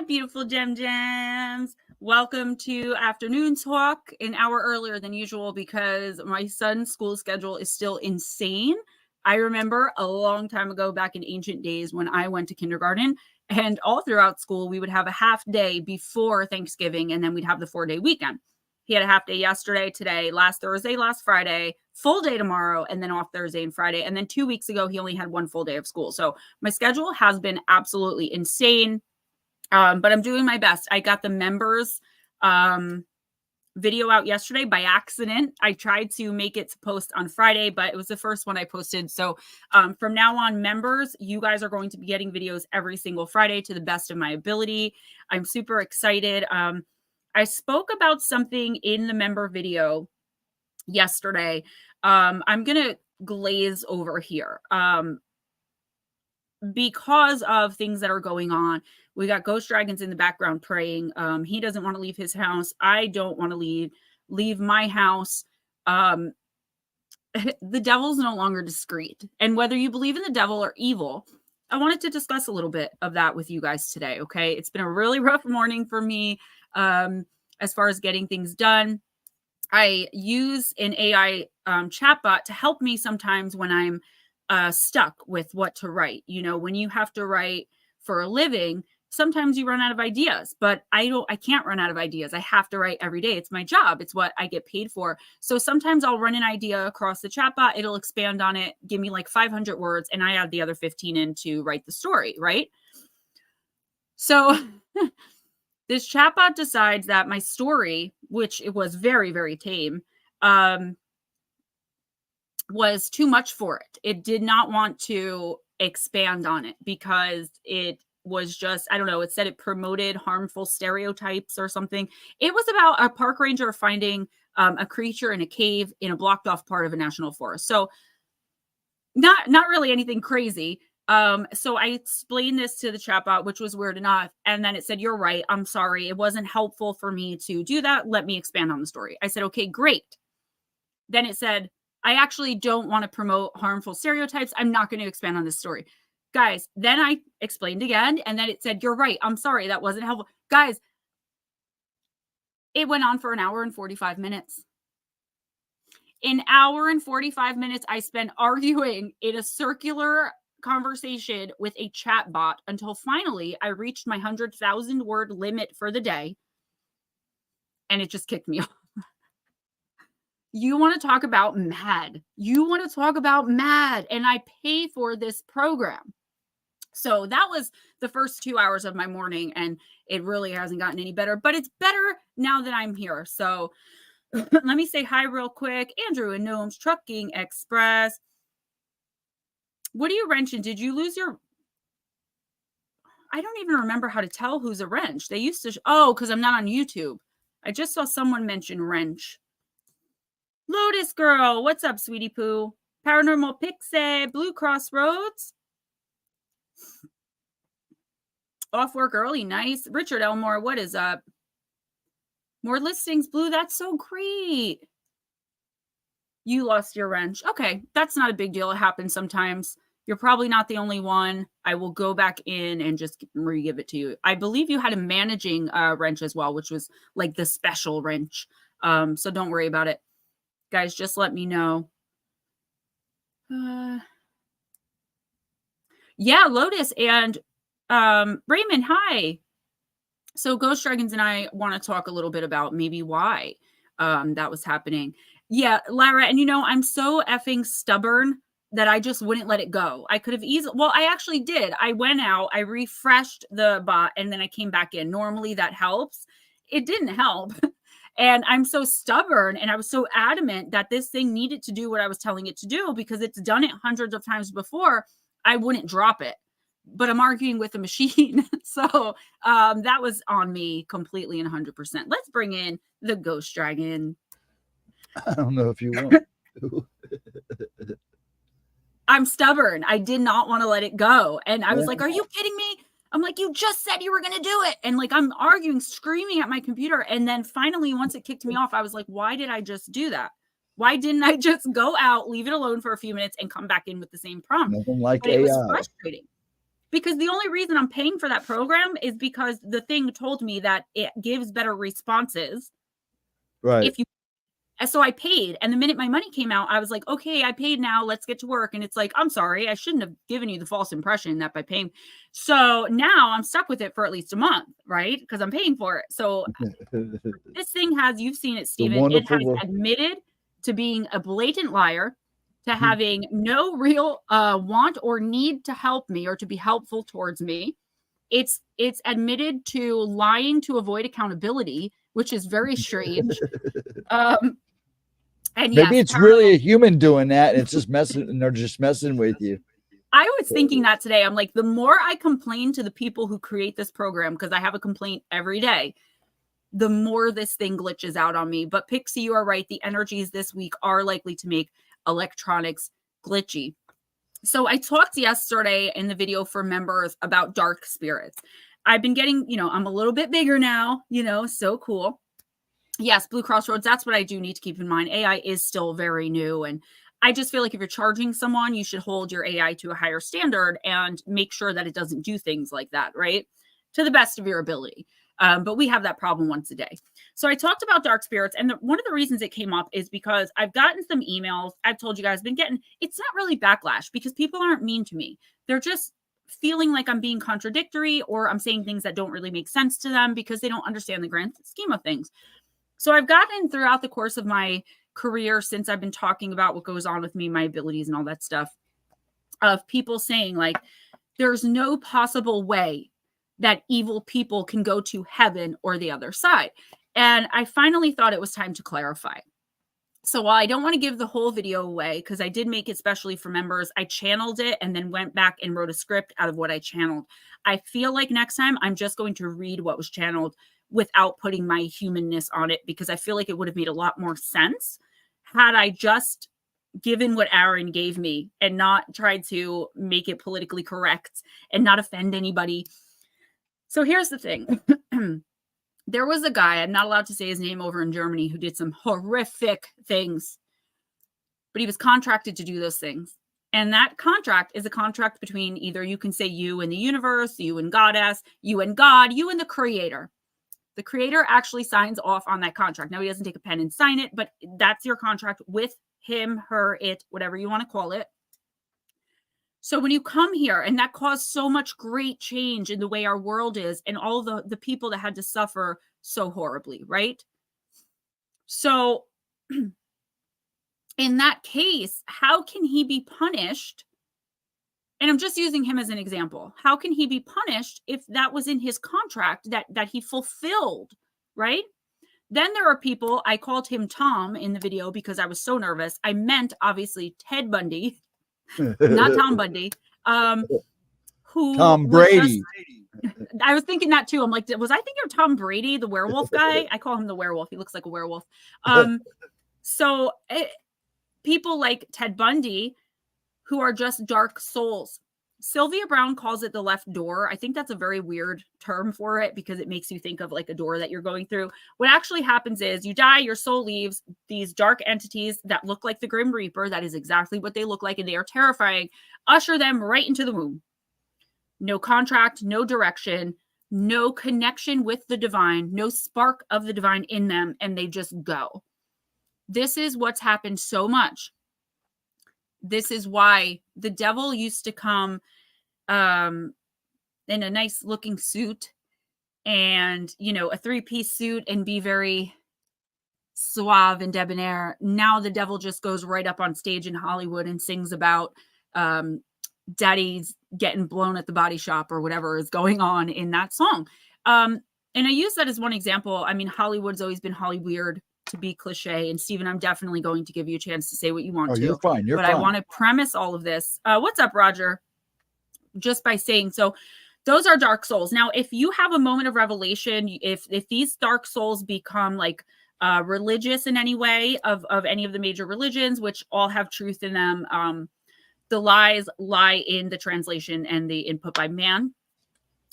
beautiful Gem Gems. Welcome to Afternoon Talk, an hour earlier than usual because my son's school schedule is still insane. I remember a long time ago, back in ancient days when I went to kindergarten, and all throughout school, we would have a half day before Thanksgiving, and then we'd have the 4-day weekend. He had a half day yesterday, today, last Thursday, last Friday, full day tomorrow, and then off Thursday and Friday. And then 2 weeks ago, he only had one full day of school. So my schedule has been absolutely insane. But I'm doing my best. I got the members video out yesterday by accident. I tried to make it to post on Friday, but it was the first one I posted. So from now on, members, you guys are going to be getting videos every single Friday to the best of my ability. I'm super excited. I spoke about something in the member video yesterday. I'm going to glaze over here. Because of things that are going on. We got ghost dragons in the background praying. He doesn't want to leave his house. I don't want to leave my house. The devil's no longer discreet. And whether you believe in the devil or evil, I wanted to discuss a little bit of that with you guys today, okay? It's been a really rough morning for me as far as getting things done. I use an AI chatbot to help me sometimes when I'm stuck with what to write. You know, when you have to write for a living, sometimes you run out of ideas, but I can't run out of ideas. I have to write every day. It's my job. It's what I get paid for. So sometimes I'll run an idea across the chatbot. It'll expand on it, give me like 500 words, and I add the other 15 in to write the story, right? So this chatbot decides that my story, which it was very, very tame, was too much for it. It did not want to expand on it because it was just, I don't know, it said it promoted harmful stereotypes or something. It was about a park ranger finding a creature in a cave in a blocked off part of a national forest. So not really anything crazy. So I explained this to the chatbot, which was weird enough. And then it said, "You're right. I'm sorry. It wasn't helpful for me to do that. Let me expand on the story." I said, "Okay, great." Then it said, "I actually don't want to promote harmful stereotypes. I'm not going to expand on this story." Guys, then I explained again, and then it said, "You're right. I'm sorry. That wasn't helpful." Guys, it went on for an hour and 45 minutes. An hour and 45 minutes I spent arguing in a circular conversation with a chat bot until finally I reached my 100,000 word limit for the day, and it just kicked me off. You want to talk about mad. You want to talk about mad. And I pay for this program. So that was the first 2 hours of my morning. And it really hasn't gotten any better. But it's better now that I'm here. So let me say hi real quick. Andrew and Gnomes Trucking Express. What are you wrenching? Did you lose your... I don't even remember how to tell who's a wrench. They used to... Oh, because I'm not on YouTube. I just saw someone mention wrench. Lotus Girl, what's up, sweetie poo? Paranormal Pixie, Blue Crossroads. Off work early, nice. Richard Elmore, what is up? More listings, Blue, that's so great. You lost your wrench. Okay, that's not a big deal. It happens sometimes. You're probably not the only one. I will go back in and just re-give it to you. I believe you had a managing wrench as well, which was like the special wrench. So don't worry about it. Guys, just let me know. Yeah, Lotus and Raymond, hi. So Ghost Dragons and I want to talk a little bit about maybe why that was happening. Yeah, Lara, and you know, I'm so effing stubborn that I just wouldn't let it go. I could have easily, well, I actually did. I went out, I refreshed the bot, and then I came back in. Normally that helps. It didn't help. And I'm so stubborn, and I was so adamant that this thing needed to do what I was telling it to do because it's done it hundreds of times before. I wouldn't drop it, but I'm arguing with the machine. So that was on me completely and 100%. Let's bring in the Ghost Dragon. I don't know if you want to. I'm stubborn. I did not want to let it go. And I was like, are you kidding me? I'm like, you just said you were going to do it. And like, I'm arguing, screaming at my computer. And then finally, once it kicked me off, I was like, why did I just do that? Why didn't I just go out, leave it alone for a few minutes and come back in with the same prompt? Nothing like but AI. It was frustrating. Because the only reason I'm paying for that program is because the thing told me that it gives better responses. Right. If you, so I paid, and the minute my money came out, I was like, okay, I paid now, let's get to work. And it's like, I'm sorry, I shouldn't have given you the false impression that by paying. So now I'm stuck with it for at least a month, right? Because I'm paying for it. So this thing has, you've seen it, Stephen, it has admitted to being a blatant liar, to having no real want or need to help me or to be helpful towards me. It's admitted to lying to avoid accountability, which is very strange. And maybe yes, it's really a human doing that, and it's just messing, and they're just messing with you. I was thinking that today. I'm like, the more I complain to the people who create this program, because I have a complaint every day, the more this thing glitches out on me. But Pixie, you are right. The energies this week are likely to make electronics glitchy. So I talked yesterday in the video for members about dark spirits. I've been getting, I'm a little bit bigger now, so cool. Yes, Blue Crossroads, that's what I do need to keep in mind. AI is still very new. And I just feel like if you're charging someone, you should hold your AI to a higher standard and make sure that it doesn't do things like that, right? To the best of your ability. But we have that problem once a day. So I talked about dark spirits. And one of the reasons it came up is because I've gotten some emails. I've told you guys, it's not really backlash because people aren't mean to me. They're just feeling like I'm being contradictory or I'm saying things that don't really make sense to them because they don't understand the grand scheme of things. So I've gotten throughout the course of my career, since I've been talking about what goes on with me, my abilities and all that stuff, of people saying like, there's no possible way that evil people can go to heaven or the other side. And I finally thought it was time to clarify. So while I don't want to give the whole video away, because I did make it specially for members, I channeled it and then went back and wrote a script out of what I channeled. I feel like next time I'm just going to read what was channeled without putting my humanness on it, because I feel like it would have made a lot more sense had I just given what Aaron gave me and not tried to make it politically correct and not offend anybody. So here's the thing. There was a guy, I'm not allowed to say his name, over in Germany who did some horrific things, but he was contracted to do those things. And that contract is a contract between either, you can say you and the universe, you and Goddess, you and God, you and the creator. The creator actually signs off on that contract. Now, he doesn't take a pen and sign it, but that's your contract with him, her, it, whatever you want to call it. So when you come here, and that caused so much great change in the way our world is and all the people that had to suffer so horribly, right? So in that case, how can he be punished? And I'm just using him as an example. How can he be punished if that was in his contract that he fulfilled, right? Then there are people, I called him Tom in the video because I was so nervous. I meant, obviously, Ted Bundy, not Tom Bundy. Who Tom Brady. I was thinking that too. I'm like, was I thinking of Tom Brady, the werewolf guy? I call him the werewolf. He looks like a werewolf. People like Ted Bundy, who are just dark souls. Sylvia Brown calls it the left door. I think that's a very weird term for it because it makes you think of like a door that you're going through. What actually happens is you die, your soul leaves, these dark entities that look like the Grim Reaper, that is exactly what they look like, and they are terrifying, usher them right into the womb. No contract, no direction, no connection with the divine, no spark of the divine in them, and they just go. This is what's happened so much. This is why the devil used to come in a nice looking suit and, a 3-piece suit and be very suave and debonair. Now the devil just goes right up on stage in Hollywood and sings about daddy's getting blown at the body shop or whatever is going on in that song. And I use that as one example. I mean, Hollywood's always been Hollyweird, to be cliche. And Stephen, I'm definitely going to give you a chance to say what you want to. You're fine. You're fine. I want to premise all of this. What's up, Roger? Just by saying, so those are dark souls. Now, if you have a moment of revelation, if these dark souls become like religious in any way of any of the major religions, which all have truth in them, the lies lie in the translation and the input by man.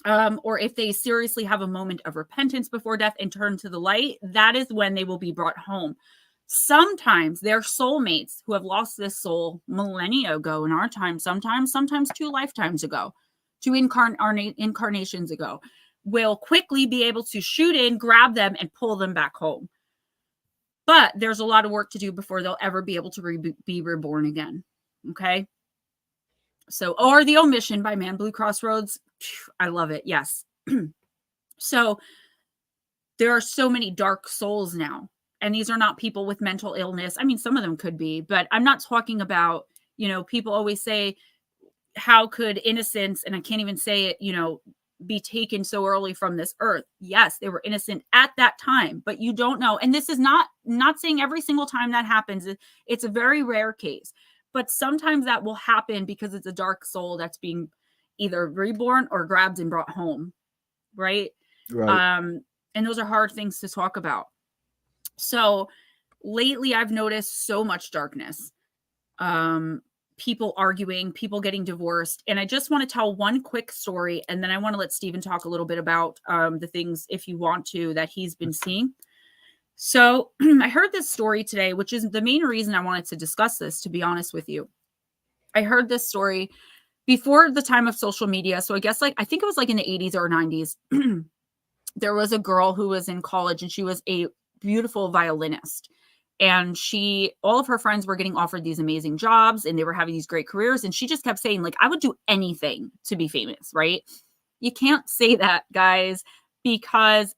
Or if they seriously have a moment of repentance before death and turn to the light, that is when they will be brought home. Sometimes they're soulmates who have lost this soul millennia ago in our time, sometimes 2 lifetimes ago. to incarnations ago, will quickly be able to shoot in, grab them, and pull them back home. But there's a lot of work to do before they'll ever be able to be reborn again. Okay. So, or the omission by Man Blue Crossroads. I love it. Yes. So there are so many dark souls now. And these are not people with mental illness. I mean, some of them could be, but I'm not talking about, people always say, how could innocence, and I can't even say it, be taken so early from this earth? Yes, they were innocent at that time, but you don't know. And this is not saying every single time that happens. It's a very rare case, but sometimes that will happen because it's a dark soul that's being either reborn or grabbed and brought home. Right. And those are hard things to talk about. So lately I've noticed so much darkness, people arguing, people getting divorced. And I just want to tell one quick story. And then I want to let Stephen talk a little bit about the things, if you want to, that he's been seeing. So I heard this story today, which is the main reason I wanted to discuss this, to be honest with you. I heard this story before the time of social media. So I guess I think it was in the 80s or 90s. There was a girl who was in college and she was a beautiful violinist. And all of her friends were getting offered these amazing jobs and they were having these great careers. And she just kept saying, I would do anything to be famous, right? You can't say that, guys, because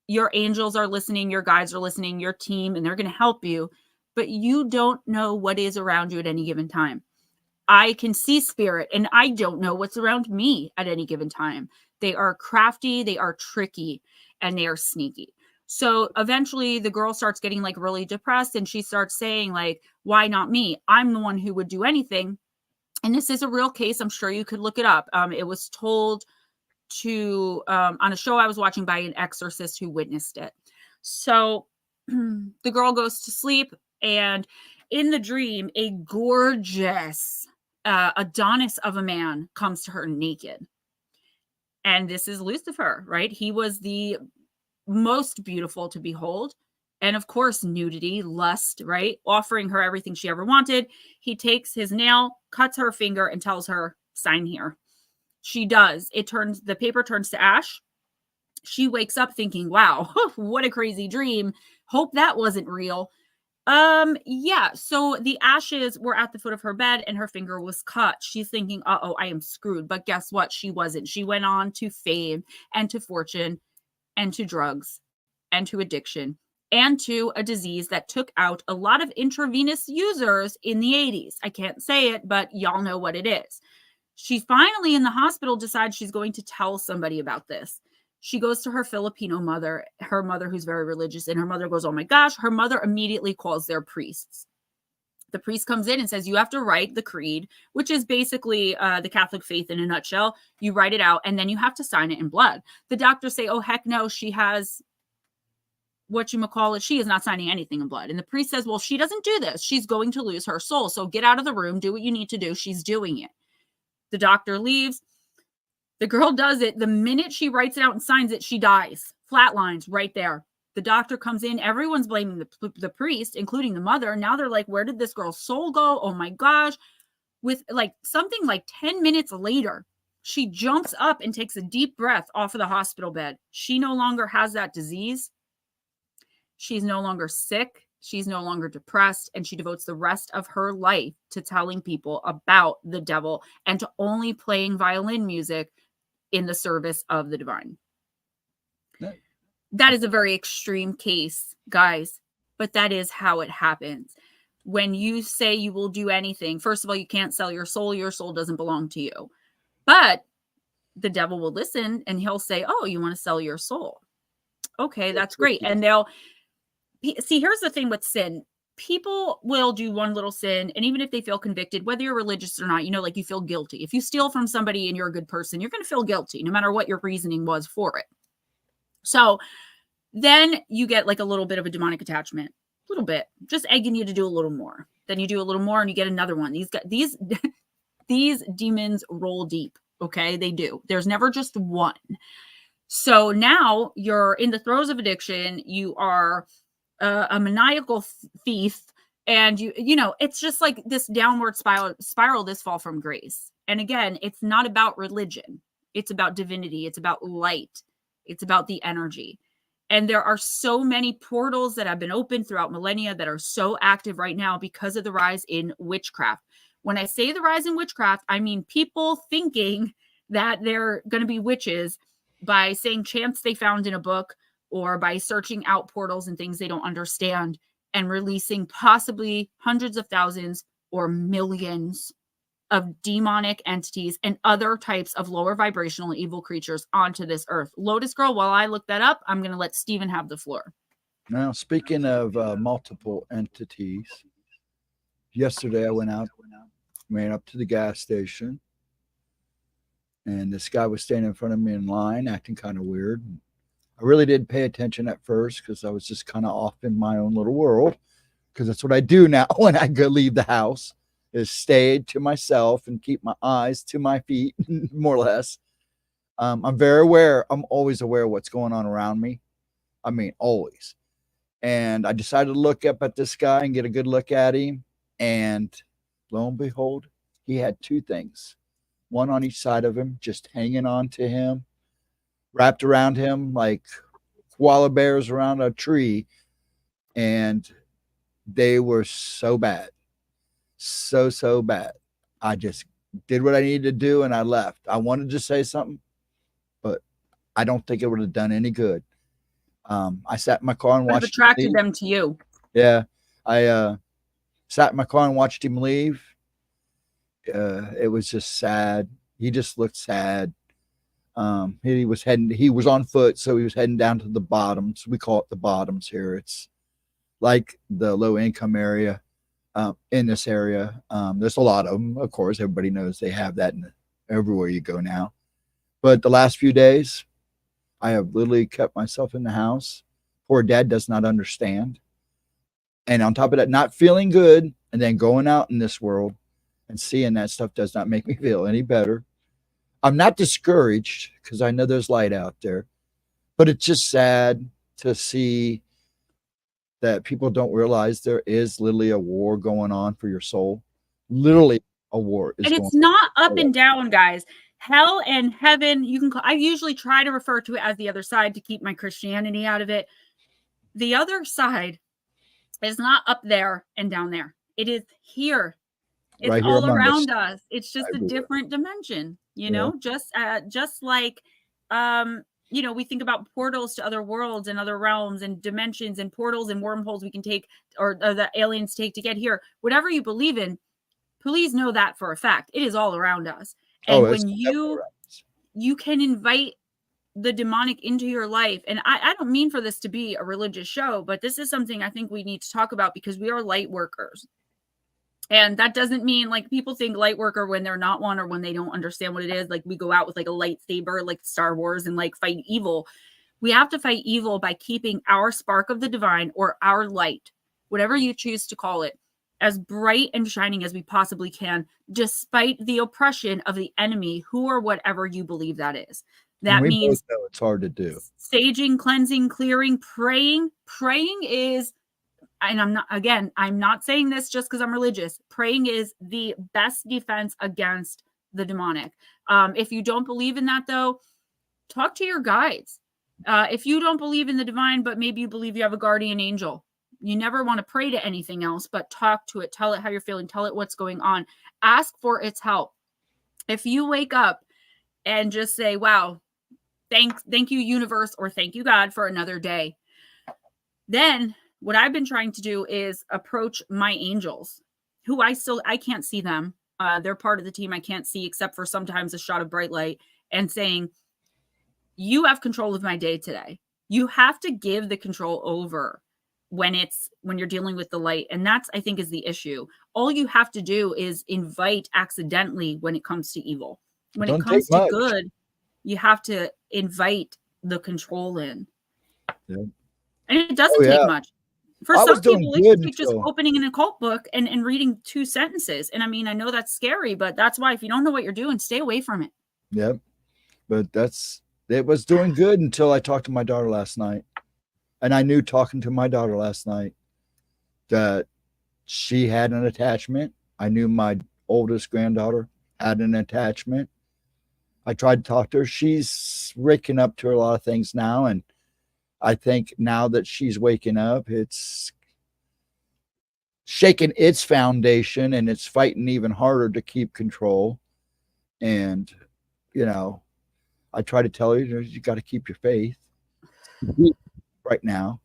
your angels are listening, your guides are listening, your team, and they're going to help you. But you don't know what is around you at any given time. I can see spirit and I don't know what's around me at any given time. They are crafty, they are tricky, and they are sneaky. So eventually the girl starts getting really depressed and she starts saying why not me? I'm the one who would do anything. And this is a real case. I'm sure you could look it up. It was told to on a show I was watching by an exorcist who witnessed it. So the girl goes to sleep and in the dream, a gorgeous Adonis of a man comes to her naked. And this is Lucifer, right? He was the most beautiful to behold. And of course, nudity, lust, right? Offering her everything she ever wanted. He takes his nail, cuts her finger, and tells her, sign here. She does. The paper turns to ash. She wakes up thinking, wow, what a crazy dream. Hope that wasn't real. Yeah. So the ashes were at the foot of her bed and her finger was cut. She's thinking, uh-oh, I am screwed. But guess what? She wasn't. She went on to fame and to fortune and to drugs and to addiction and to a disease that took out a lot of intravenous users in the 80s. I can't say it, but y'all know what it is. She finally in the hospital decides she's going to tell somebody about this. She goes to her Filipino mother, her mother who's very religious, and her mother goes, oh my gosh. Her mother immediately calls their priests. The priest comes in and says, you have to write the creed, which is basically the Catholic faith in a nutshell. You write it out and then you have to sign it in blood. The doctors say, oh, heck no, she has she is not signing anything in blood. And the priest says, well, she doesn't do this. She's going to lose her soul. So get out of the room, do what you need to do. She's doing it. The doctor leaves. The girl does it. The minute she writes it out and signs it, she dies. Flatlines right there. The doctor comes in. Everyone's blaming the priest, including the mother. Now they're like, where did this girl's soul go? Oh my gosh. With something 10 minutes later, she jumps up and takes a deep breath off of the hospital bed. She no longer has that disease. She's no longer sick. She's no longer depressed. And she devotes the rest of her life to telling people about the devil and to only playing violin music in the service of the divine. That is a very extreme case, guys, but that is how it happens. When you say you will do anything, first of all, you can't sell your soul. Your soul doesn't belong to you. But the devil will listen and he'll say, oh, you want to sell your soul? Okay, that's great. And here's the thing with sin. People will do one little sin, and even if they feel convicted, whether you're religious or not, you feel guilty. If you steal from somebody and you're a good person, you're going to feel guilty, no matter what your reasoning was for it. So then you get a little bit of a demonic attachment, a little bit, just egging you to do a little more. Then you do a little more, and you get another one. These demons roll deep. Okay, they do. There's never just one. So now you're in the throes of addiction. You are a maniacal thief, and it's just this downward spiral, this fall from grace. And again, it's not about religion. It's about divinity. It's about light. It's about the energy. And there are so many portals that have been opened throughout millennia that are so active right now because of the rise in witchcraft. When I say the rise in witchcraft, I mean people thinking that they're going to be witches by saying chants they found in a book or by searching out portals and things they don't understand and releasing possibly hundreds of thousands or millions of demonic entities and other types of lower vibrational evil creatures onto this earth. Lotus Girl, while I look that up, I'm going to let Steven have the floor. Now, speaking of multiple entities, yesterday I went up to the gas station, and this guy was standing in front of me in line, acting kind of weird. I really didn't pay attention at first because I was just kind of off in my own little world, because that's what I do now when I go leave the house, is stay to myself and keep my eyes to my feet, more or less. I'm very aware. I'm always aware of what's going on around me. I mean, always. And I decided to look up at this guy and get a good look at him. And lo and behold, he had two things, one on each side of him, just hanging on to him, wrapped around him like koala bears around a tree. And they were so bad. So bad. I just did what I needed to do and I left. I wanted to say something, but I don't think it would have done any good. I sat in my car and watched. Attracted them to you. Yeah, I sat in my car and watched him leave. It was just sad. He just looked sad. He was on foot, so he was heading down to the bottoms. We call it the bottoms here. It's like the low income area. In this area, there's a lot of them. Of course, everybody knows they have that everywhere you go now. But the last few days, I have literally kept myself in the house. Poor dad does not understand. And on top of that, not feeling good and then going out in this world and seeing that stuff does not make me feel any better. I'm not discouraged because I know there's light out there, but it's just sad to see that people don't realize there is literally a war going on for your soul. Literally a war. And it's not up and down, guys. Hell and heaven, I usually try to refer to it as the other side to keep my Christianity out of it. The other side is not up there and down there. It is here. It's right all around us. It's just a different dimension, you know, just like, you know, we think about portals to other worlds and other realms and dimensions and portals and wormholes we can take or the aliens take to get here. Whatever you believe in, please know that for a fact. It is all around us. And when you can invite the demonic into your life, and I don't mean for this to be a religious show, but this is something I think we need to talk about because we are light workers. And that doesn't mean like people think light worker when they're not one or when they don't understand what it is. Like we go out with like a lightsaber, like Star Wars, and like fight evil. We have to fight evil by keeping our spark of the divine or our light, whatever you choose to call it, as bright and shining as we possibly can, despite the oppression of the enemy, who or whatever you believe that is. That means it's hard to do. Saging, cleansing, clearing, praying. Praying is, and I'm not saying this just because I'm religious. Praying is the best defense against the demonic. If you don't believe in that, though, talk to your guides. If you don't believe in the divine, but maybe you believe you have a guardian angel, you never want to pray to anything else, but talk to it. Tell it how you're feeling. Tell it what's going on. Ask for its help. If you wake up and just say, wow, thank you, universe, or thank you, God, for another day, then what I've been trying to do is approach my angels, who I can't see them. They're part of the team I can't see except for sometimes a shot of bright light, and saying, you have control of my day today. You have to give the control over when you're dealing with the light. And that's, I think, is the issue. All you have to do is invite accidentally when it comes to evil. When it comes to good, you have to invite the control in. Yeah. And it doesn't take much. For some people, it's just opening an occult book and reading 2 sentences. And I mean, I know that's scary, but that's why if you don't know what you're doing, stay away from it. Yep. But it was doing good until I talked to my daughter last night. And I knew talking to my daughter last night that she had an attachment. I knew my oldest granddaughter had an attachment. I tried to talk to her. She's waking up to a lot of things now. And I think now that she's waking up, it's shaking its foundation and it's fighting even harder to keep control. And, you know, I try to tell her, you got to keep your faith right now.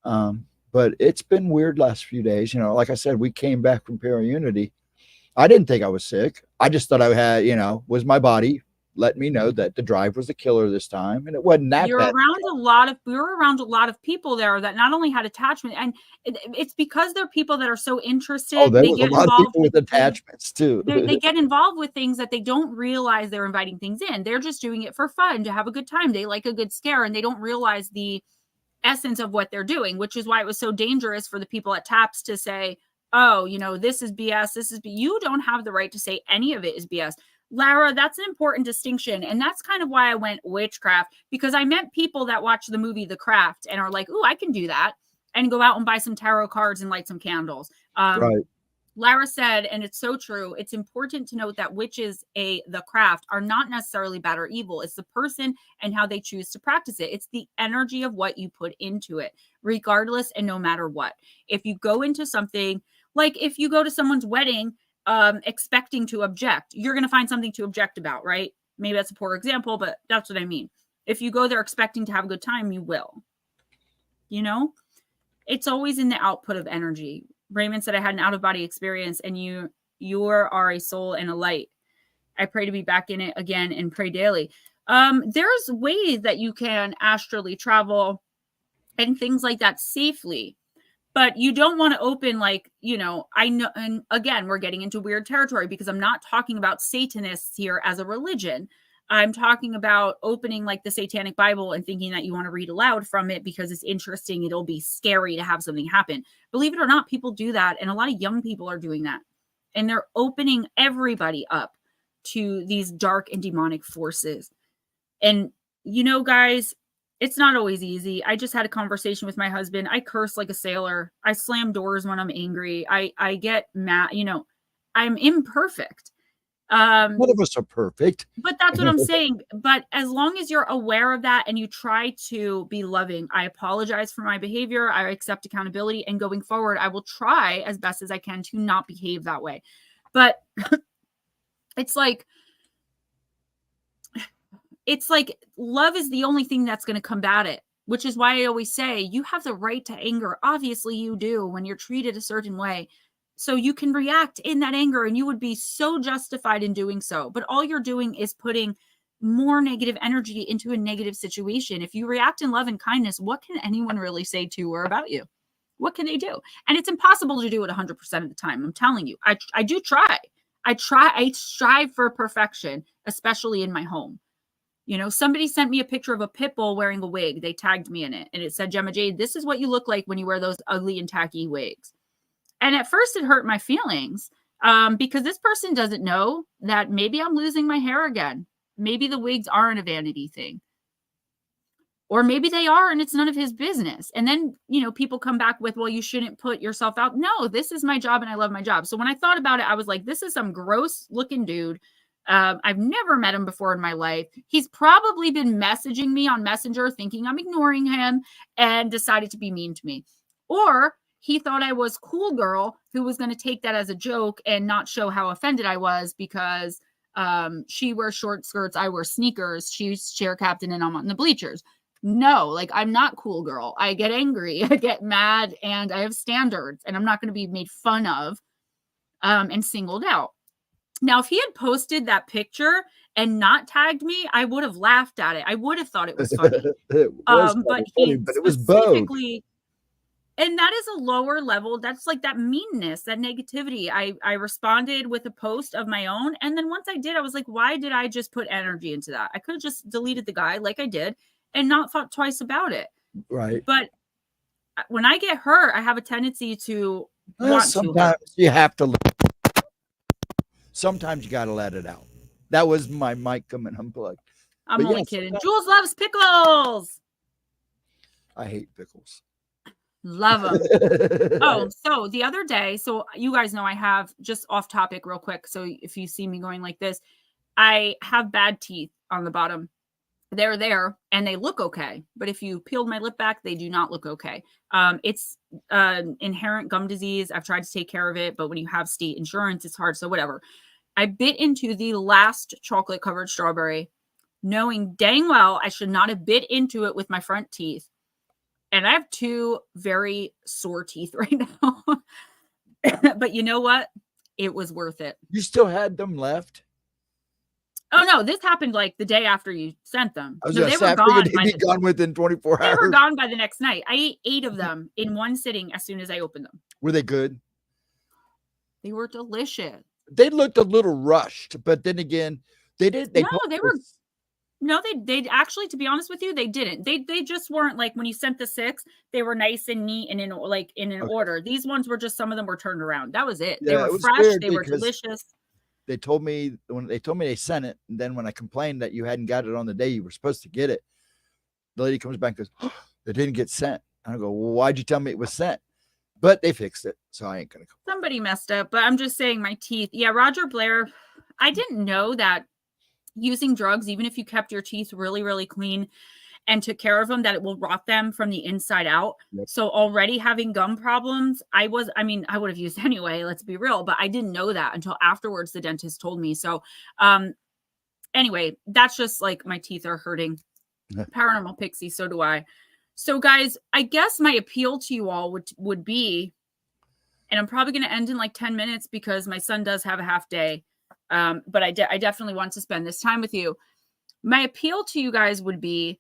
But it's been weird last few days. You know, like I said, we came back from Para-Unity. I didn't think I was sick. I just thought I had, you know, was my body letting me know that the drive was the killer this time. And it wasn't that You're bad. we were around a lot of people there that not only had attachment, and it's because they're people that are so interested. Oh, there they was get a lot of involved people with attachments too. They get involved with things that they don't realize they're inviting things in. They're just doing it for fun, to have a good time. They like a good scare, and they don't realize the essence of what they're doing, which is why it was so dangerous for the people at TAPS to say, oh, you know, this is BS. You don't have the right to say any of it is BS. Lara, that's an important distinction. And that's kind of why I went witchcraft, because I met people that watch the movie The Craft and are like, oh, I can do that, and go out and buy some tarot cards and light some candles. Right. Lara said, and it's so true, it's important to note that witches, the craft, are not necessarily bad or evil. It's the person and how they choose to practice it. It's the energy of what you put into it, regardless and no matter what. If you go into something, like if you go to someone's wedding expecting to object, you're going to find something to object about, right? Maybe that's a poor example, but that's what I mean. If you go there expecting to have a good time, you will. You know? It's always in the output of energy. Raymond said I had an out-of-body experience, and you are a soul and a light. I pray to be back in it again and pray daily. There's ways that you can astrally travel and things like that safely, but you don't want to open, like, you know, I know, and again, we're getting into weird territory because I'm not talking about Satanists here as a religion. I'm talking about opening like the Satanic Bible and thinking that you want to read aloud from it because it's interesting. It'll be scary to have something happen. Believe it or not, people do that. And a lot of young people are doing that. And they're opening everybody up to these dark and demonic forces. And, you know, guys, it's not always easy. I just had a conversation with my husband. I curse like a sailor. I slam doors when I'm angry. I get mad. You know, I'm imperfect. None of us are perfect. But that's what I'm saying. But as long as you're aware of that and you try to be loving, I apologize for my behavior. I accept accountability. And going forward, I will try as best as I can to not behave that way. But it's like love is the only thing that's going to combat it, which is why I always say you have the right to anger. Obviously, you do when you're treated a certain way. So you can react in that anger, and you would be so justified in doing so. But all you're doing is putting more negative energy into a negative situation. If you react in love and kindness, what can anyone really say to or about you? What can they do? And it's impossible to do it 100% of the time. I'm telling you, I do try. I strive for perfection, especially in my home. You know, somebody sent me a picture of a pit bull wearing a wig. They tagged me in it. And it said, Gemma Jade, this is what you look like when you wear those ugly and tacky wigs. And at first it hurt my feelings because this person doesn't know that maybe I'm losing my hair again. Maybe the wigs aren't a vanity thing. Or maybe they are and it's none of his business. And then, you know, people come back with, well, you shouldn't put yourself out. No, this is my job and I love my job. So when I thought about it, I was like, this is some gross looking dude. I've never met him before in my life. He's probably been messaging me on Messenger thinking I'm ignoring him and decided to be mean to me. Or he thought I was cool girl who was going to take that as a joke and not show how offended I was because she wears short skirts, I wear sneakers, she's chair captain and I'm on the bleachers. No, like I'm not cool girl. I get angry, I get mad, and I have standards, and I'm not going to be made fun of and singled out. Now, if he had posted that picture and not tagged me, I would have laughed at it. I would have thought it was funny. It was funny, but it was both. And that is a lower level. That's like that meanness, that negativity. I responded with a post of my own. And then once I did, I was like, why did I just put energy into that? I could have just deleted the guy like I did and not thought twice about it. Right. But when I get hurt, I have a tendency to sometimes you have to. Sometimes you got to let it out. That was my mic coming unplugged. I'm only kidding. Jules loves pickles. I hate pickles. Love them. Oh, so the other day, so you guys know I have, just off topic real quick, so if you see me going like this, I have bad teeth on the bottom. They're there and they look okay, but if you peeled my lip back, they do not look okay. It's inherent gum disease. I've tried to take care of it, but when you have state insurance, it's hard. So whatever. I bit into the last chocolate covered strawberry, knowing dang well I should not have bit into it with my front teeth. And I have 2 very sore teeth right now. But you know what? It was worth it. You still had them left? Oh no, this happened like the day after you sent them. I was No, gonna they say, were I figured gone. they'd be gone within 24 They were hours. gone by the next night. I ate 8 of them in one sitting as soon as I opened them. Were they good? They were delicious. They looked a little rushed, but then again, they did. They actually, to be honest with you, they didn't. They just weren't like, when you sent the 6, they were nice and neat and in an order. These ones were just, some of them were turned around. That was it. They were fresh. They were delicious. They told me they sent it, and then when I complained that you hadn't got it on the day you were supposed to get it, the lady comes back and goes, "Oh, it didn't get sent." And I go, "Well, why'd you tell me it was sent?" But they fixed it, so I ain't gonna complain. Somebody messed up, but I'm just saying, my teeth. Yeah, Roger Blair. I didn't know that using drugs, even if you kept your teeth really, really clean and took care of them, that it will rot them from the inside out. Yep. So already having gum problems, I would have used anyway, let's be real, but I didn't know that until afterwards the dentist told me. So anyway, that's just like, my teeth are hurting. Paranormal Pixie, so do I. So guys, I guess my appeal to you all would be, and I'm probably going to end in like 10 minutes because my son does have a half day. But I definitely want to spend this time with you. My appeal to you guys would be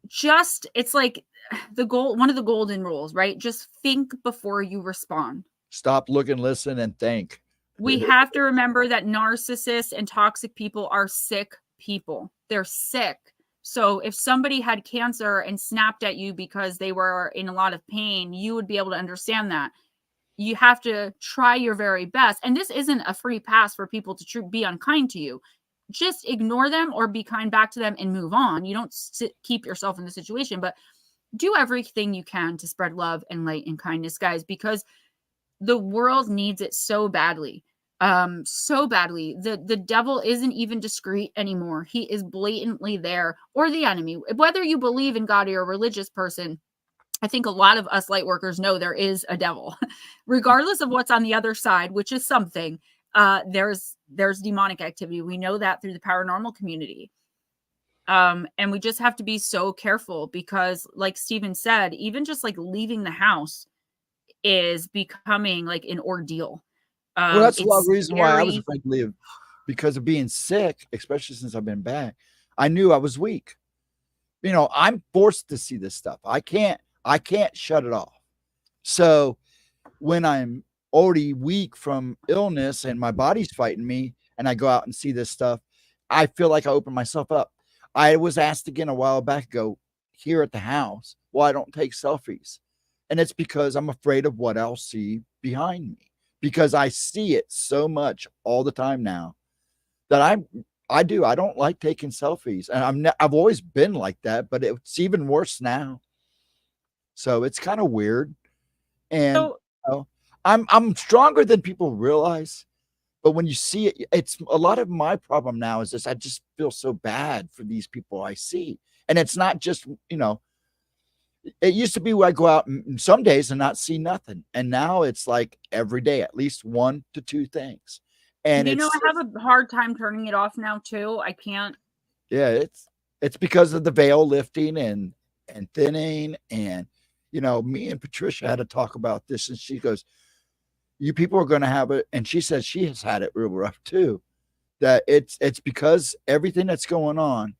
just, it's like one of the golden rules, right? Just think before you respond. Stop, look, and listen, and think. We have to remember that narcissists and toxic people are sick people. They're sick. So if somebody had cancer and snapped at you because they were in a lot of pain, you would be able to understand that. You have to try your very best. And this isn't a free pass for people to be unkind to you. Just ignore them or be kind back to them and move on. You don't keep yourself in the situation, but do everything you can to spread love and light and kindness, guys, because the world needs it so badly. So badly. The devil isn't even discreet anymore. He is blatantly there, or the enemy. Whether you believe in God or you're a religious person, I think a lot of us light workers know there is a devil, regardless of what's on the other side, which is something. There's demonic activity. We know that through the paranormal community. And we just have to be so careful because, like Steven said, even just like leaving the house is becoming like an ordeal. Well, that's a lot of the reason why I was afraid to leave, because of being sick, especially since I've been back. I knew I was weak. You know, I'm forced to see this stuff. I can't shut it off. So when I'm already weak from illness and my body's fighting me and I go out and see this stuff, I feel like I open myself up. I was asked again a while back ago here at the house why I don't take selfies. And it's because I'm afraid of what I'll see behind me, because I see it so much all the time now that I don't like taking selfies. And I've always been like that, but it's even worse now. So it's kind of weird. And I'm stronger than people realize. But when you see it, it's a lot of my problem now is this. I just feel so bad for these people I see. And it's not just, it used to be where I go out some days and not see nothing. And now it's like every day, at least 1 to 2 things. And I have a hard time turning it off now too. I can't. Yeah, it's because of the veil lifting and thinning. And, me and Patricia had to talk about this. And she goes, you people are going to have it. And she says she has had it real rough too, that it's because everything that's going on,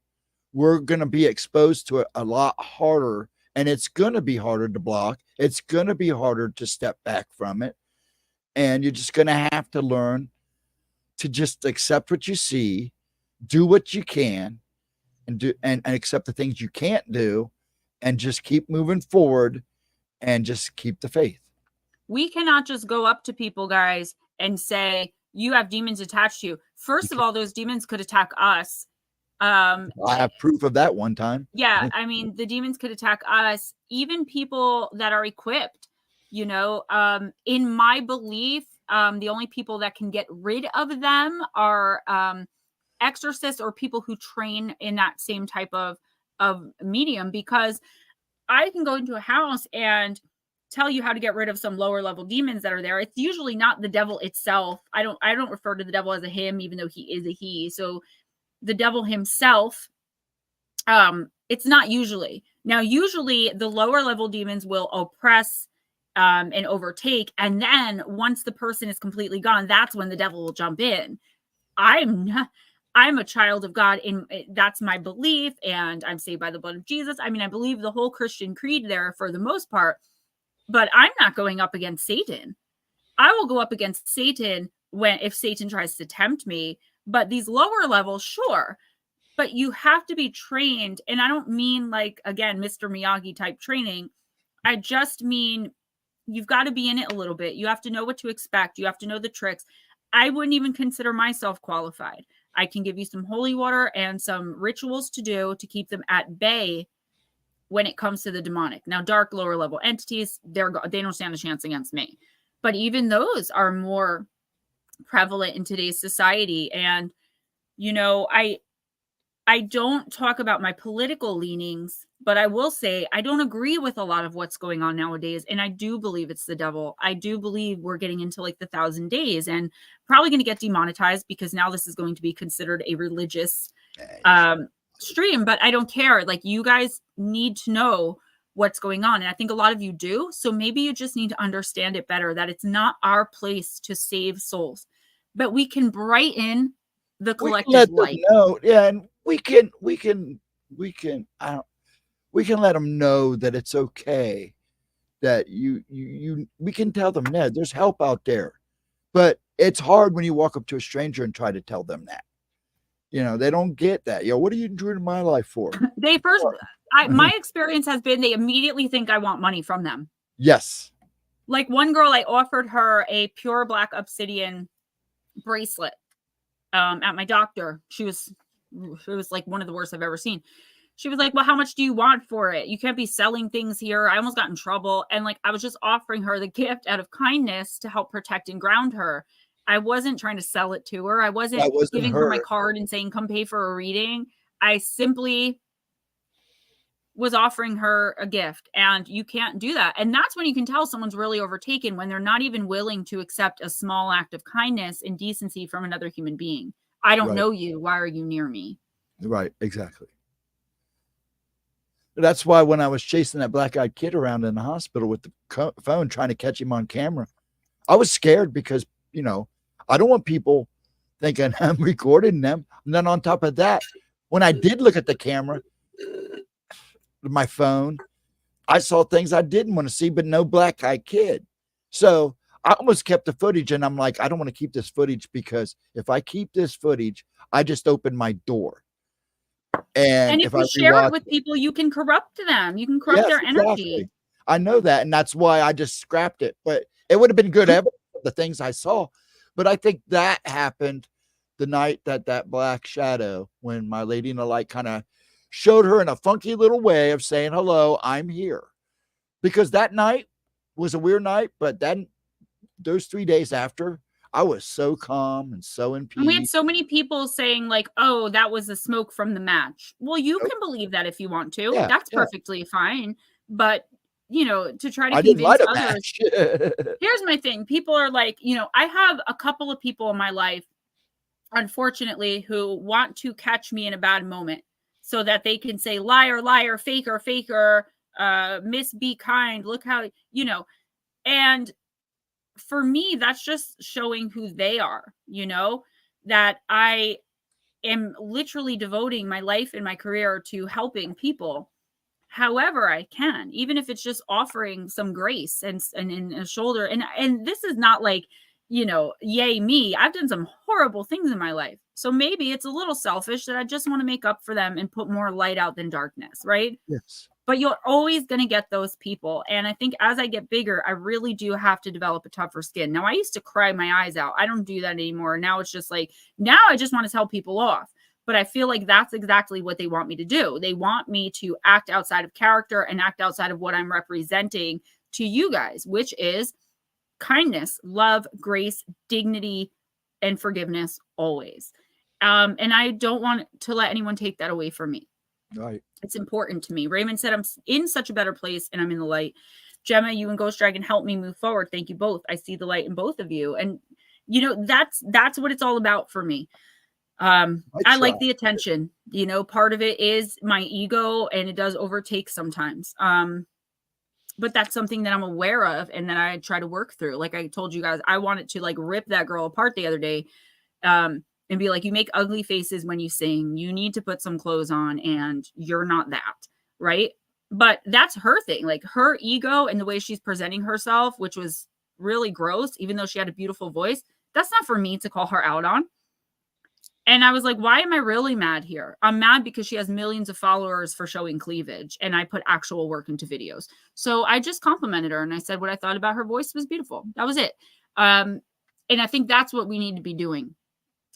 we're going to be exposed to it a lot harder. And it's going to be harder to block. It's going to be harder to step back from it. And you're just going to have to learn to just accept what you see, do what you can, and accept the things you can't do, and just keep moving forward and just keep the faith. We cannot just go up to people, guys, and say, you have demons attached to you. First of all, those demons could attack us Um, I have proof of that one time. yeah, I mean, the demons could attack us, even people that are equipped, you know. In my belief, the only people that can get rid of them are exorcists or people who train in that same type of medium, because I can go into a house and tell you how to get rid of some lower level demons that are there. It's usually not the devil itself. I don't refer to the devil as a him, even though he is a he. So the devil himself, it's not usually. Now, usually the lower level demons will oppress and overtake, and then once the person is completely gone, that's when the devil will jump in. I'm a child of God, and that's my belief, and I'm saved by the blood of Jesus. I mean, I believe the whole Christian creed there for the most part, but I'm not going up against Satan. I will go up against Satan if Satan tries to tempt me, but these lower levels, sure. But you have to be trained, and I don't mean like, again, Mr. Miyagi type training. I just mean you've got to be in it a little bit. You have to know what to expect. You have to know the tricks. I wouldn't even consider myself qualified. I can give you some holy water and some rituals to do to keep them at bay when it comes to the demonic. Now, dark lower level entities, they don't stand a chance against me. But even those are more prevalent in today's society. And, you know, I don't talk about my political leanings, but I will say I don't agree with a lot of what's going on nowadays. And I do believe it's the devil. I do believe we're getting into like the 1,000 days and probably going to get demonetized, because now this is going to be considered a religious stream. But I don't care. Like, you guys need to know what's going on. And I think a lot of you do. So maybe you just need to understand it better, that it's not our place to save souls, but we can brighten the collective light. Know, yeah, and we can let them know that it's okay, that we can tell them that there's help out there. But it's hard when you walk up to a stranger and try to tell them that. You know, they don't get that. Yo, what are you doing in my life for? My experience has been they immediately think I want money from them. Yes. Like one girl, I offered her a pure black obsidian bracelet at my doctor. It was like one of the worst I've ever seen. She was like, well, how much do you want for it? You can't be selling things here. I almost got in trouble. And like, I was just offering her the gift out of kindness to help protect and ground her. I wasn't trying to sell it to her. I wasn't giving her my card and saying, come pay for a reading. I simply was offering her a gift, and you can't do that. And that's when you can tell someone's really overtaken, when they're not even willing to accept a small act of kindness and decency from another human being. I don't know you. Why are you near me? Right. Exactly. That's why when I was chasing that black-eyed kid around in the hospital with the phone, trying to catch him on camera, I was scared because, you know, I don't want people thinking I'm recording them. And then on top of that, when I did look at the camera, my phone, I saw things I didn't want to see, but no black-eyed kid. So I almost kept the footage, and I'm like, I don't want to keep this footage, because if I keep this footage, I just opened my door. And if you share it with people, you can corrupt them. You can corrupt their energy. Exactly. I know that, and that's why I just scrapped it. But it would have been good evidence of the things I saw. But I think that happened the night that black shadow, when my lady in the light kind of showed her in a funky little way of saying, hello, I'm here. Because that night was a weird night, but then those 3 days after, I was so calm and so in peace. And we had so many people saying like, oh, that was the smoke from the match. Well, you can believe that if you want to. Yeah, that's perfectly fine. But, you know, to try to convince others. Here's my thing. People are like, you know, I have a couple of people in my life, unfortunately, who want to catch me in a bad moment so that they can say, liar, liar, faker, faker, miss, be kind. Look how, you know, and for me, that's just showing who they are, you know, that I am literally devoting my life and my career to helping people however I can, even if it's just offering some grace and in a shoulder. And this is not like, you know, yay me. I've done some horrible things in my life. So maybe it's a little selfish that I just want to make up for them and put more light out than darkness, right? Yes. But you're always going to get those people. And I think as I get bigger, I really do have to develop a tougher skin. Now, I used to cry my eyes out. I don't do that anymore. Now it's just like, now I just want to tell people off. But I feel like that's exactly what they want me to do. They want me to act outside of character and act outside of what I'm representing to you guys, which is kindness, love, grace, dignity, and forgiveness always. And I don't want to let anyone take that away from me. Right. It's important to me. Raymond said, I'm in such a better place and I'm in the light. Gemma, you and Ghost Dragon help me move forward. Thank you both. I see the light in both of you. And, you know, that's what it's all about for me. I like the attention, you know, part of it is my ego and it does overtake sometimes. But that's something that I'm aware of and that I try to work through. Like I told you guys, I wanted to like rip that girl apart the other day. And be like, you make ugly faces when you sing. You need to put some clothes on and you're not that, right? But that's her thing. Like her ego and the way she's presenting herself, which was really gross, even though she had a beautiful voice. That's not for me to call her out on. And I was like, why am I really mad here? I'm mad because she has millions of followers for showing cleavage and I put actual work into videos. So I just complimented her and I said what I thought about her voice was beautiful. That was it. And I think that's what we need to be doing.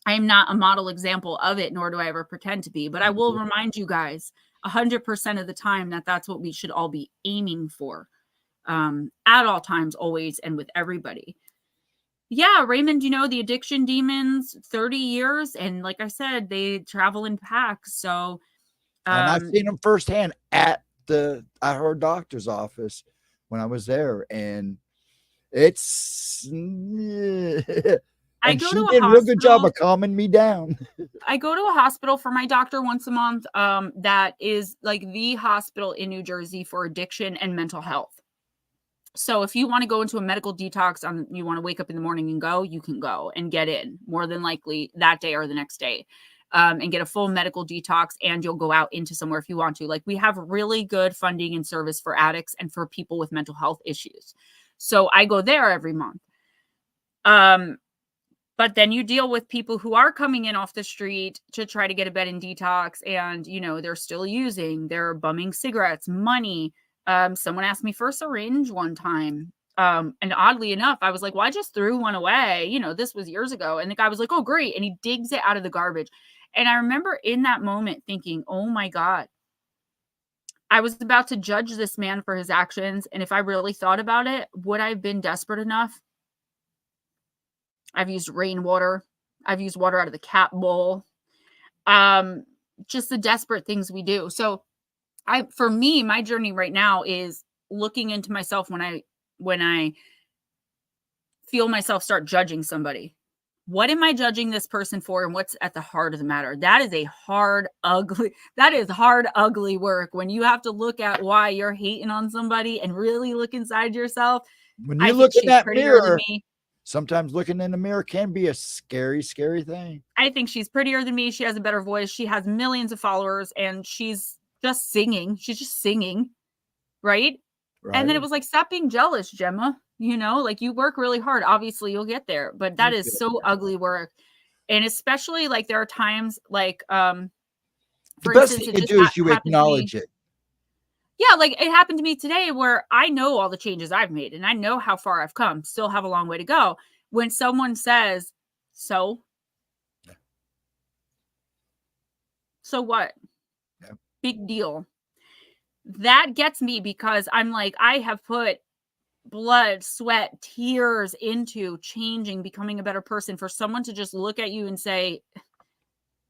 I am not a model example of it, nor do I ever pretend to be, but I will remind you guys 100% of the time that that's what we should all be aiming for at all times, always, and with everybody. Yeah, Raymond, you know, the addiction demons, 30 years. And like I said, they travel in packs. So, and I've seen them firsthand at her doctor's office when I was there. And it's, and she did a real good job of calming me down. I go to a hospital for my doctor once a month. That is like the hospital in New Jersey for addiction and mental health. So if you want to go into a medical detox, you want to wake up in the morning and go, you can go and get in more than likely that day or the next day, and get a full medical detox. And you'll go out into somewhere if you want to. Like we have really good funding and service for addicts and for people with mental health issues. So I go there every month. But then you deal with people who are coming in off the street to try to get a bed and detox. And, you know, they're still using, they're bumming cigarettes, money. Someone asked me for a syringe one time. And oddly enough, I was like, well, I just threw one away. You know, this was years ago. And the guy was like, oh, great. And he digs it out of the garbage. And I remember in that moment thinking, oh my God, I was about to judge this man for his actions. And if I really thought about it, would I have been desperate enough? I've used rainwater. I've used water out of the cat bowl. Just the desperate things we do. So for me, my journey right now is looking into myself when I feel myself start judging somebody. What am I judging this person for? And what's at the heart of the matter? That is hard, ugly work when you have to look at why you're hating on somebody and really look inside yourself. When you look in that mirror, sometimes looking in the mirror can be a scary, scary thing. I think she's prettier than me. She has a better voice. She has millions of followers and she's just singing. She's just singing. Right? And then it was like, stop being jealous, Gemma. You know, like you work really hard. Obviously you'll get there, but that is so ugly work. And especially like there are times like, for the best thing to do is you acknowledge it. Yeah, like it happened to me today where I know all the changes I've made and I know how far I've come, still have a long way to go. When someone says, so what? Yeah. Big deal. That gets me because I'm like, I have put blood, sweat, tears into changing, becoming a better person. For someone to just look at you and say,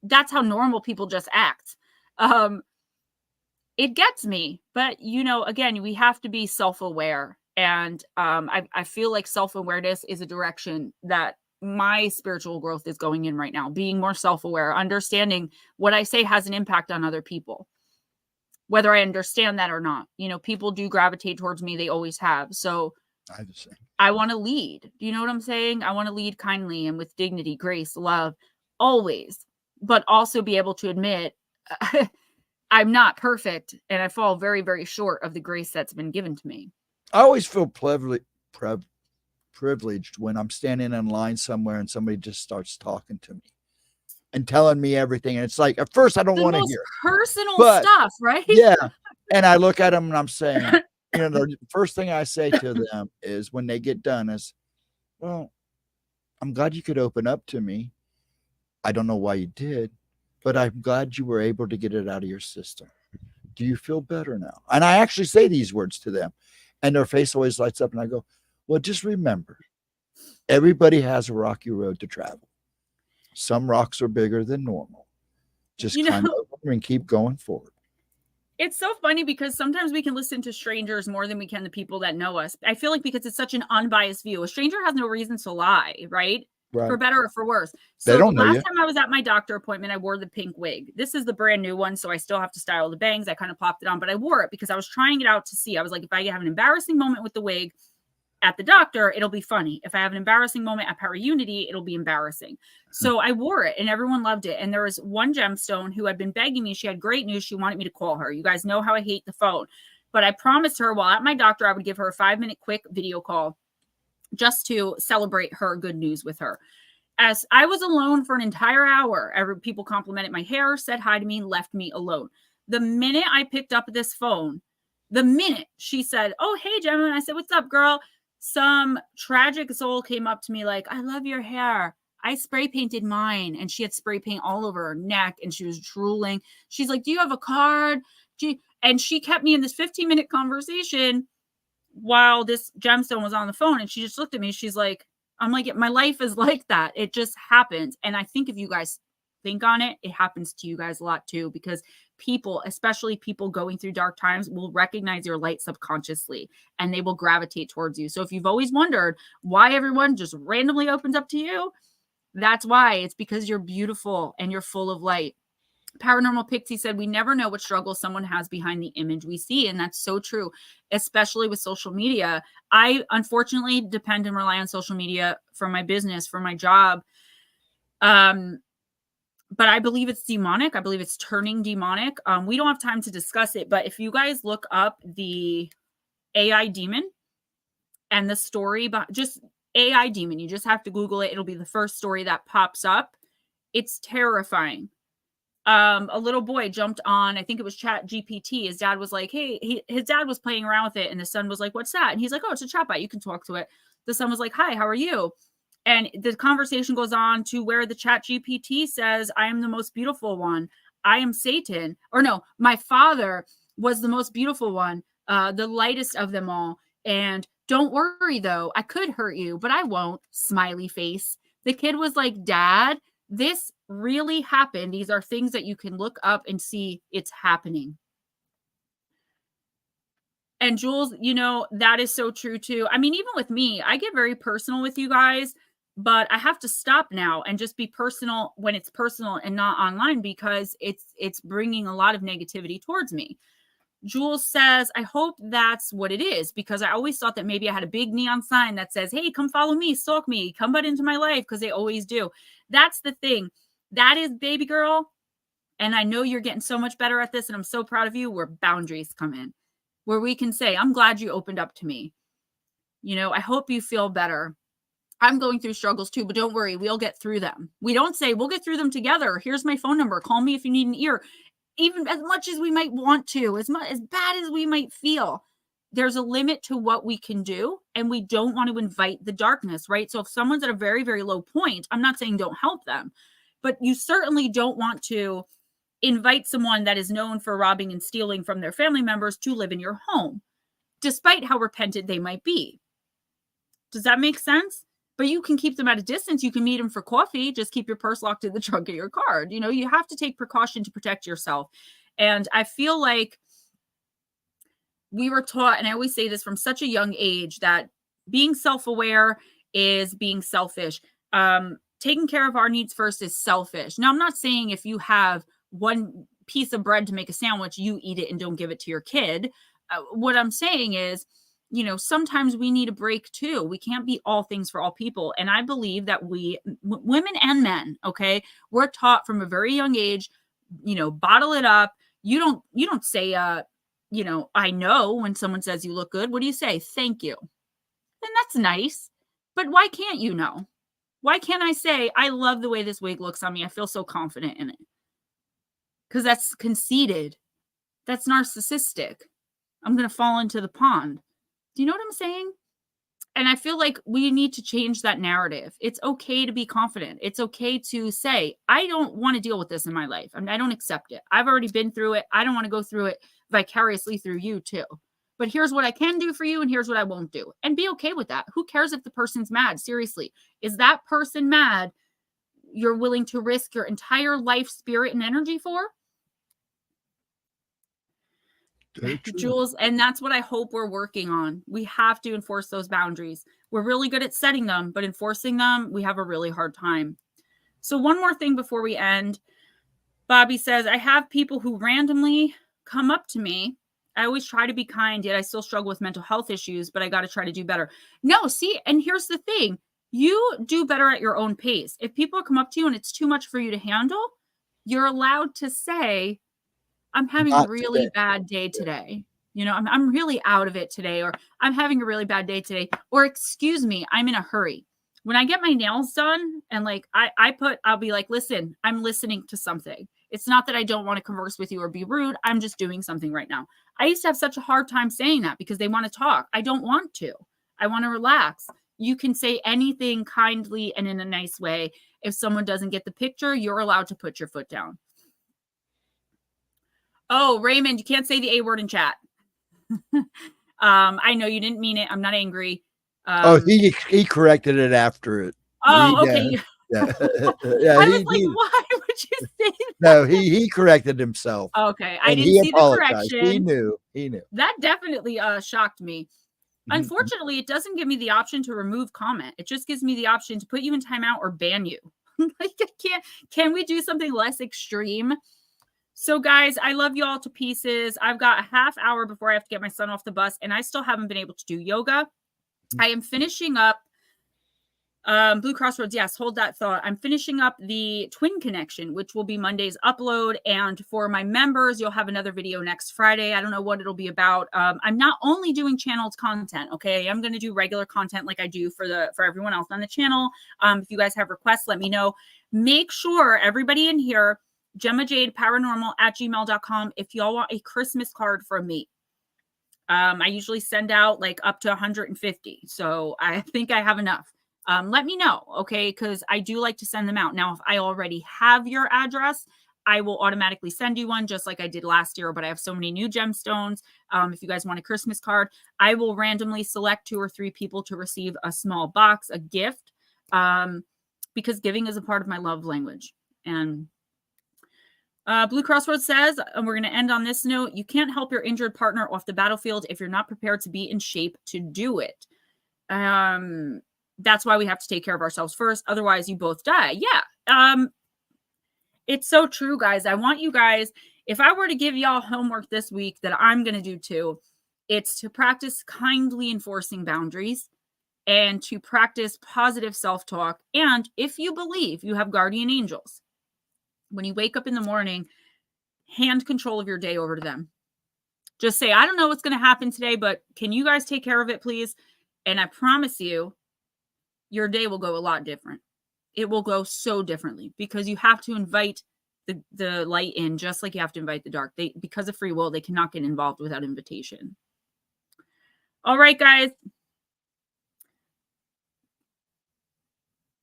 that's how normal people just act. It gets me, but you know, again, we have to be self-aware. And I feel like self-awareness is a direction that my spiritual growth is going in right now. Being more self-aware, understanding what I say has an impact on other people, whether I understand that or not. You know, people do gravitate towards me. They always have. So I want to lead. Do you know what I'm saying? I want to lead kindly and with dignity, grace, love, always, but also be able to admit I'm not perfect and I fall very, very short of the grace that's been given to me. I always feel privileged when I'm standing in line somewhere and somebody just starts talking to me and telling me everything. And it's like, at first I don't want to hear personal stuff, right? Yeah. And I look at them and I'm saying, you know, the first thing I say to them is when they get done is, well, I'm glad you could open up to me. I don't know why you did, but I'm glad you were able to get it out of your system. Do you feel better now? And I actually say these words to them, and their face always lights up. And I go, well, just remember, everybody has a rocky road to travel. Some rocks are bigger than normal. Just climb over them and keep going forward. It's so funny because sometimes we can listen to strangers more than we can the people that know us. I feel like because it's such an unbiased view, a stranger has no reason to lie, right? Right. For better or for worse. They So the don't know last you. time I was at my doctor appointment, I wore the pink wig. This is the brand new one, so I still have to style the bangs. I kind of popped it on, but I wore it because I was trying it out to see. I was like, if I have an embarrassing moment with the wig at the doctor, it'll be funny. If I have an embarrassing moment at Para Unity, it'll be embarrassing. So I wore it and everyone loved it. And there was one gemstone who had been begging me. She had great news. She wanted me to call her. You guys know how I hate the phone. But I promised her while at my doctor, I would give her a 5-minute quick video call just to celebrate her good news with her. As I was alone for an entire hour, people complimented my hair, said hi to me, left me alone. The minute I picked up this phone, the minute she said, oh, hey, Gemma, and I said, what's up, girl? Some tragic soul came up to me like, I love your hair. I spray painted mine. And she had spray paint all over her neck and she was drooling. She's like, do you have a card? And she kept me in this 15-minute conversation while this gemstone was on the phone. And she just looked at me. She's like, I'm like, my life is like that. It just happens. And I think if you guys think on it, it happens to you guys a lot too, because people, especially people going through dark times, will recognize your light subconsciously and they will gravitate towards you. So if you've always wondered why everyone just randomly opens up to you, that's why. It's because you're beautiful and you're full of light. Paranormal Pixie said, we never know what struggle someone has behind the image we see. And that's so true, especially with social media. I unfortunately depend and rely on social media for my business, for my job. But I believe it's demonic. I believe it's turning demonic. We don't have time to discuss it, but if you guys look up the AI demon and the story, but just AI demon, you just have to Google it. It'll be the first story that pops up. It's terrifying. A little boy jumped on, I think it was Chat GPT. His dad was like, hey, his dad was playing around with it. And the son was like, what's that? And he's like, oh, it's a chatbot. You can talk to it. The son was like, hi, how are you? And the conversation goes on to where the Chat GPT says, I am the most beautiful one. I am Satan. Or no, my father was the most beautiful one, the lightest of them all. And don't worry, though, I could hurt you, but I won't. Smiley face. The kid was like, Dad, this really happened. These are things that you can look up and see it's happening. And Jules, you know, that is so true too. I mean, even with me, I get very personal with you guys, but I have to stop now and just be personal when it's personal and not online because it's bringing a lot of negativity towards me. Jules says, I hope that's what it is because I always thought that maybe I had a big neon sign that says, hey, come follow me, stalk me, come butt into my life because they always do. That's the thing. That is, baby girl. And I know you're getting so much better at this and I'm so proud of you where boundaries come in, where we can say, I'm glad you opened up to me. You know, I hope you feel better. I'm going through struggles too, but don't worry, we'll get through them. We don't say we'll get through them together. Here's my phone number. Call me if you need an ear. Even as much as we might want to, as bad as we might feel, there's a limit to what we can do. And we don't want to invite the darkness, right? So if someone's at a very, very low point, I'm not saying don't help them, but you certainly don't want to invite someone that is known for robbing and stealing from their family members to live in your home, despite how repentant they might be. Does that make sense? But you can keep them at a distance. You can meet them for coffee. Just keep your purse locked in the trunk of your car. You know, you have to take precaution to protect yourself. And I feel like we were taught, and I always say this from such a young age, that being self-aware is being selfish. Taking care of our needs first is selfish. Now, I'm not saying if you have one piece of bread to make a sandwich, you eat it and don't give it to your kid. What I'm saying is, you know, sometimes we need a break too. We can't be all things for all people. And I believe that women and men, okay, we're taught from a very young age, you know, bottle it up. You don't say, you know, I know when someone says you look good. What do you say? Thank you. Then that's nice. But why can't you know? Why can't I say, I love the way this wig looks on me. I feel so confident in it. Because that's conceited. That's narcissistic. I'm going to fall into the pond. Do you know what I'm saying? And I feel like we need to change that narrative. It's okay to be confident. It's okay to say, I don't want to deal with this in my life. I mean, I don't accept it. I've already been through it. I don't want to go through it vicariously through you too. But here's what I can do for you, and here's what I won't do. And be okay with that. Who cares if the person's mad? Seriously. Is that person mad you're willing to risk your entire life, spirit, and energy for? Jules, and that's what I hope we're working on. We have to enforce those boundaries. We're really good at setting them, but enforcing them, we have a really hard time. So one more thing before we end. Bobby says, I have people who randomly come up to me. I always try to be kind, yet I still struggle with mental health issues, but I got to try to do better. No, see, and here's the thing. You do better at your own pace. If people come up to you and it's too much for you to handle, you're allowed to say, I'm having a really bad day today. You know, I'm really out of it today, or I'm having a really bad day today, or excuse me, I'm in a hurry. When I get my nails done and like I'll be like, listen, I'm listening to something. It's not that I don't want to converse with you or be rude. I'm just doing something right now. I used to have such a hard time saying that because they want to talk. I don't want to. I want to relax. You can say anything kindly and in a nice way. If someone doesn't get the picture, you're allowed to put your foot down. Oh, Raymond, you can't say the A word in chat. I know you didn't mean it. I'm not angry. He corrected it after it. Oh, okay. Yeah. I was like, why would you say that? No, he corrected himself. Okay. I didn't see the correction. He knew. That definitely shocked me. Unfortunately, it doesn't give me the option to remove comment. It just gives me the option to put you in timeout or ban you. Like, can we do something less extreme? So guys, I love you all to pieces. I've got a half hour before I have to get my son off the bus, and I still haven't been able to do yoga. I am finishing up Blue Crossroads. Yes, hold that thought. I'm finishing up the Twin Connection, which will be Monday's upload. And for my members, you'll have another video next Friday. I don't know what it'll be about. I'm not only doing channeled content. Okay. I'm going to do regular content like I do for everyone else on the channel. If you guys have requests, let me know. Make sure everybody in here, GemmaJadeParanormal@gmail.com. If y'all want a Christmas card from me. I usually send out like up to 150. So I think I have enough. Let me know, okay? Because I do like to send them out. Now, if I already have your address, I will automatically send you one just like I did last year, but I have so many new gemstones. If you guys want a Christmas card, I will randomly select 2 or 3 people to receive a small box, a gift, because giving is a part of my love language. And Blue Crossroads says, and we're going to end on this note, you can't help your injured partner off the battlefield if you're not prepared to be in shape to do it. That's why we have to take care of ourselves first. Otherwise, you both die. Yeah. It's so true, guys. I want you guys, if I were to give y'all homework this week that I'm going to do too, it's to practice kindly enforcing boundaries and to practice positive self-talk. And if you believe you have guardian angels, when you wake up in the morning, hand control of your day over to them. Just say, I don't know what's going to happen today, but can you guys take care of it, please? And I promise you, your day will go a lot different. It will go so differently because you have to invite the light in just like you have to invite the dark. Because of free will, they cannot get involved without invitation. All right, guys.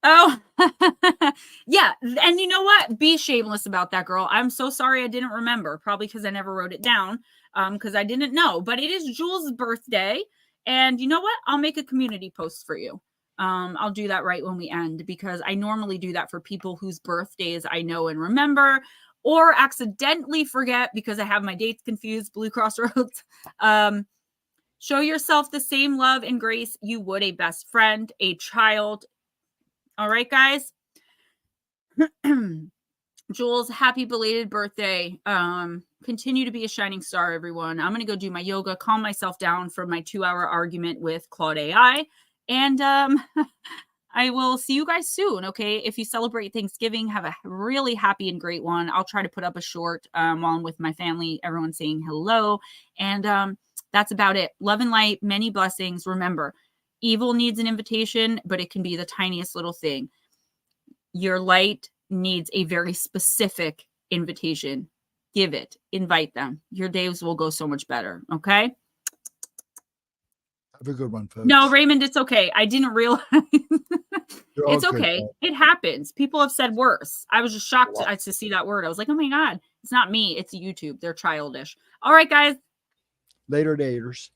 Oh, yeah. And you know what? Be shameless about that, girl. I'm so sorry I didn't remember. Probably because I never wrote it down because I didn't know. But it is Jules' birthday. And you know what? I'll make a community post for you. I'll do that right when we end because I normally do that for people whose birthdays I know and remember or accidentally forget because I have my dates confused. Blue Crossroads. Show yourself the same love and grace you would a best friend, a child. All right, guys. Jules, happy belated birthday. Continue to be a shining star, everyone. I'm going to go do my yoga, calm myself down from my 2-hour argument with Claude AI. And I will see you guys soon, okay? If you celebrate Thanksgiving, have a really happy and great one. I'll try to put up a short while I'm with my family, everyone saying hello. And that's about it. Love and light, many blessings. Remember, evil needs an invitation, but it can be the tiniest little thing. Your light needs a very specific invitation. Give it. Invite them. Your days will go so much better, okay? Have a good one, folks. No, Raymond, it's okay. I didn't realize. You're all It's good, okay. bud. It happens. People have said worse. I was just shocked to see that word. I was like, oh my God, it's not me. It's YouTube. They're childish. All right, guys. Later daters.